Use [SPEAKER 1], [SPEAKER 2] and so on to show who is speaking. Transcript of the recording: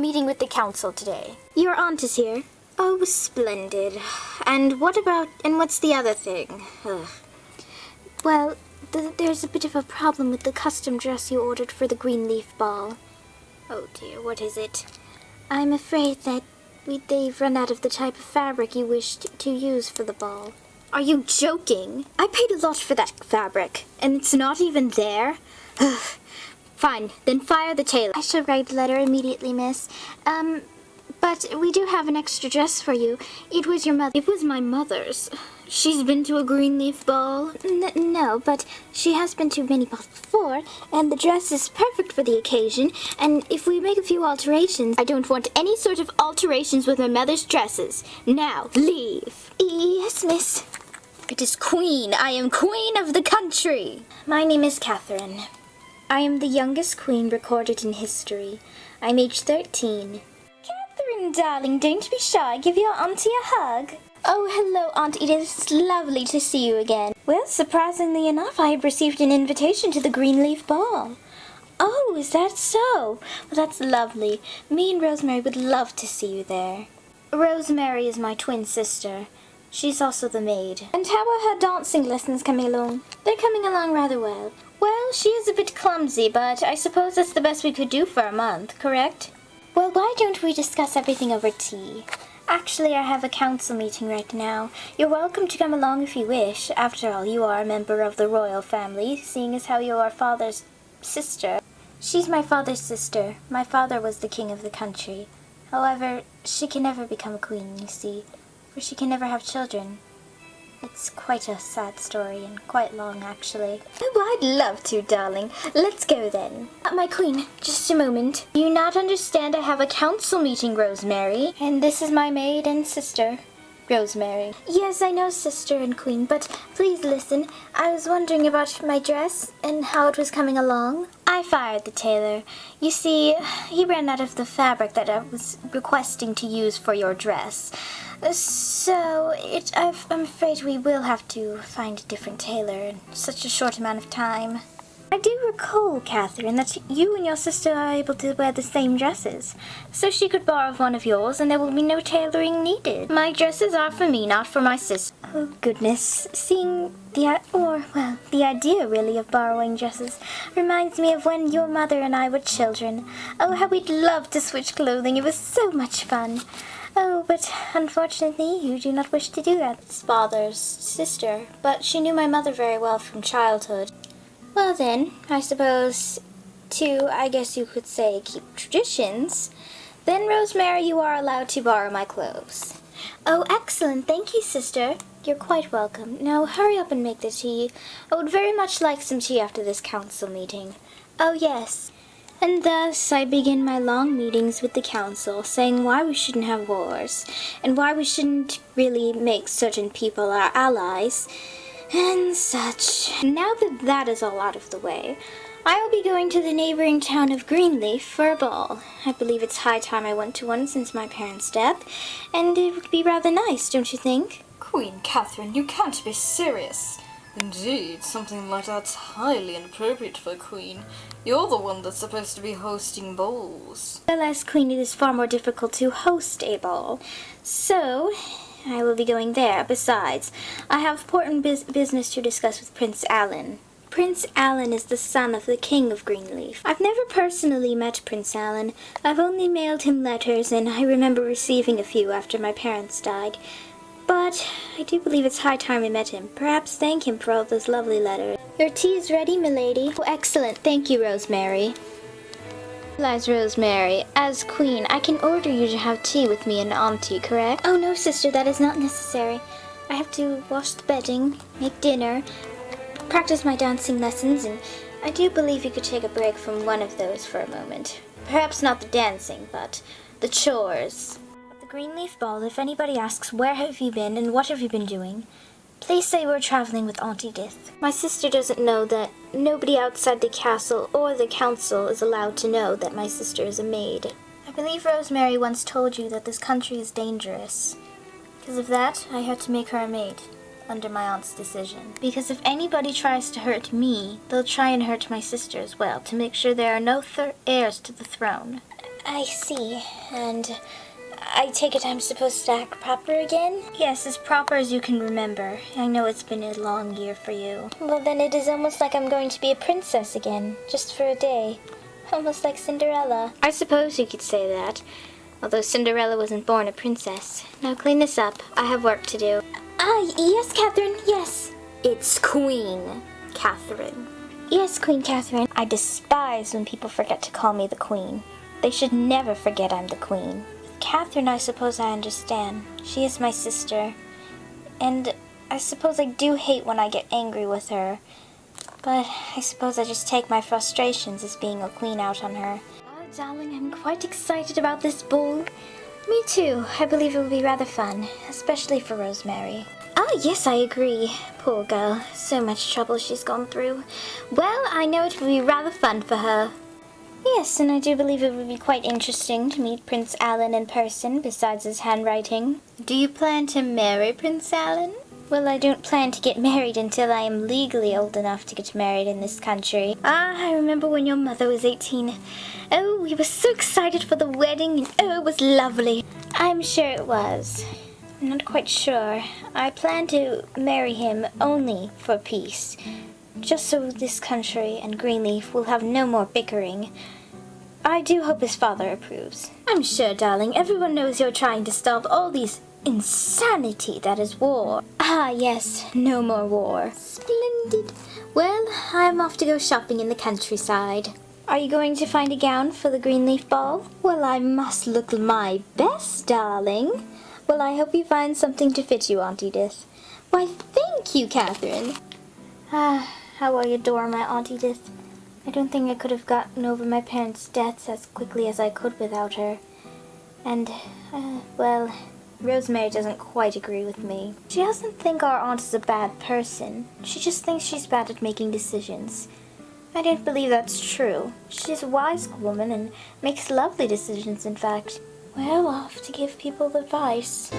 [SPEAKER 1] meeting with the council today.
[SPEAKER 2] Your aunt is here. Oh, splendid. And what's the other thing? Ugh. Well, there's a bit of a problem with the custom dress you ordered for the Greenleaf Ball. Oh dear, what is it? I'm afraid that they've run out of the type of fabric you wished to use for the ball. Are you joking? I paid a lot for that fabric, and it's not even there? Fine, then fire the tailor. I shall write a letter immediately, miss. But we do have an extra dress for you. It was your mother. It was my mother's. She's been to a Greenleaf Ball? No, but she has been to many balls before, and the dress is perfect for the occasion, and if we make a few alterations... I don't want any sort of alterations with my mother's dresses. Now, leave. Yes, miss. It is Queen. I am Queen of the country. My name is Catherine. I am the youngest queen recorded in history. I'm age 13. Catherine, darling, don't be shy. Give your auntie a hug. Oh, hello, Aunt. It is lovely to see you again. Well, surprisingly enough, I have received an invitation to the Greenleaf Ball. Oh, is that so? Well, that's lovely. Me and Rosemary would love to see you there. Rosemary is my twin sister. She's also the maid. And how are her dancing lessons coming along? They're coming along rather well. Well, she is a bit clumsy, but I suppose that's the best we could do for a month, correct? Well, why don't we discuss everything over tea? Actually, I have a council meeting right now. You're welcome to come along if you wish. After all, you are a member of the royal family, seeing as how you are father's sister. She's my father's sister. My father was the king of the country. However, she can never become a queen, you see, for she can never have children. It's quite a sad story, and quite long, actually. Oh, I'd love to, darling. Let's go, then. My queen, just a moment. Do you not understand I have a council meeting, Rosemary? And this is my maid and sister, Rosemary. Yes, I know, sister and queen, but please listen. I was wondering about my dress and how it was coming along. I fired the tailor. You see, he ran out of the fabric that I was requesting to use for your dress. So, I'm afraid we will have to find a different tailor in such a short amount of time. I do recall, Catherine, that you and your sister are able to wear the same dresses, so she could borrow one of yours and there will be no tailoring needed. My dresses are for me, not for my sister. Oh, goodness. The idea, really, of borrowing dresses reminds me of when your mother and I were children. Oh, how we'd love to switch clothing. It was so much fun. Oh, but unfortunately, you do not wish to do that. It's father's sister, but she knew my mother very well from childhood. Well then, I suppose, I guess you could say, keep traditions, then, Rosemary, you are allowed to borrow my clothes. Oh, excellent. Thank you, sister. You're quite welcome. Now, hurry up and make the tea. I would very much like some tea after this council meeting. Oh, yes. And thus I begin my long meetings with the council, saying why we shouldn't have wars, and why we shouldn't really make certain people our allies, and such. Now that that is all out of the way, I will be going to the neighboring town of Greenleaf for a ball. I believe it's high time I went to one since my parents' death, and it would be rather nice, don't you think?
[SPEAKER 3] Queen Catherine, you can't be serious. Indeed, something like that's highly inappropriate for a queen. You're the one that's supposed to be hosting balls.
[SPEAKER 2] Well, as queen, it is far more difficult to host a ball. So, I will be going there. Besides, I have important business to discuss with Prince Alan. Prince Alan is the son of the King of Greenleaf. I've never personally met Prince Alan. I've only mailed him letters, and I remember receiving a few after my parents died. But I do believe it's high time we met him. Perhaps thank him for all those lovely letters. Your tea is ready, milady. Oh, excellent. Thank you, Rosemary. Realize, Rosemary, as queen, I can order you to have tea with me and auntie, correct? Oh, no, sister, that is not necessary. I have to wash the bedding, make dinner, practice my dancing lessons, and I do believe you could take a break from one of those for a moment. Perhaps not the dancing, but the chores. Greenleaf Ball, if anybody asks where have you been and what have you been doing, please say we're traveling with Auntie Dith. My sister doesn't know that nobody outside the castle or the council is allowed to know that my sister is a maid. I believe Rosemary once told you that this country is dangerous. Because of that, I had to make her a maid, under my aunt's decision. Because if anybody tries to hurt me, they'll try and hurt my sister as well, to make sure there are no heirs to the throne. I see. And I take it I'm supposed to act proper again? Yes, as proper as you can remember. I know it's been a long year for you. Well, then it is almost like I'm going to be a princess again, just for a day. Almost like Cinderella. I suppose you could say that, although Cinderella wasn't born a princess. Now clean this up. I have work to do. Yes, Catherine, yes. It's Queen Catherine. Yes, Queen Catherine. I despise when people forget to call me the Queen. They should never forget I'm the Queen. Catherine, I suppose I understand. She is my sister. And I suppose I do hate when I get angry with her. But I suppose I just take my frustrations as being a queen out on her. Oh, darling, I'm quite excited about this ball. Me too. I believe it will be rather fun, especially for Rosemary. Oh, yes, I agree. Poor girl. So much trouble she's gone through. Well, I know it will be rather fun for her. Yes, and I do believe it would be quite interesting to meet Prince Alan in person, besides his handwriting. Do you plan to marry Prince Alan? Well, I don't plan to get married until I am legally old enough to get married in this country. I remember when your mother was 18. Oh, we were so excited for the wedding, and oh, it was lovely. I'm sure it was. I'm not quite sure. I plan to marry him only for peace. Just so this country and Greenleaf will have no more bickering. I do hope his father approves. I'm sure, darling, everyone knows you're trying to stop all these insanity that is war. Ah, yes, no more war. Splendid. Well, I'm off to go shopping in the countryside. Are you going to find a gown for the Greenleaf ball? Well, I must look my best, darling. Well, I hope you find something to fit you, Aunt Edith. Why, thank you, Catherine. How I adore my Aunt Edith. I don't think I could have gotten over my parents' deaths as quickly as I could without her. And, well, Rosemary doesn't quite agree with me. She doesn't think our aunt is a bad person. She just thinks she's bad at making decisions. I don't believe that's true. She's a wise woman and makes lovely decisions, in fact. Well, off to give people advice.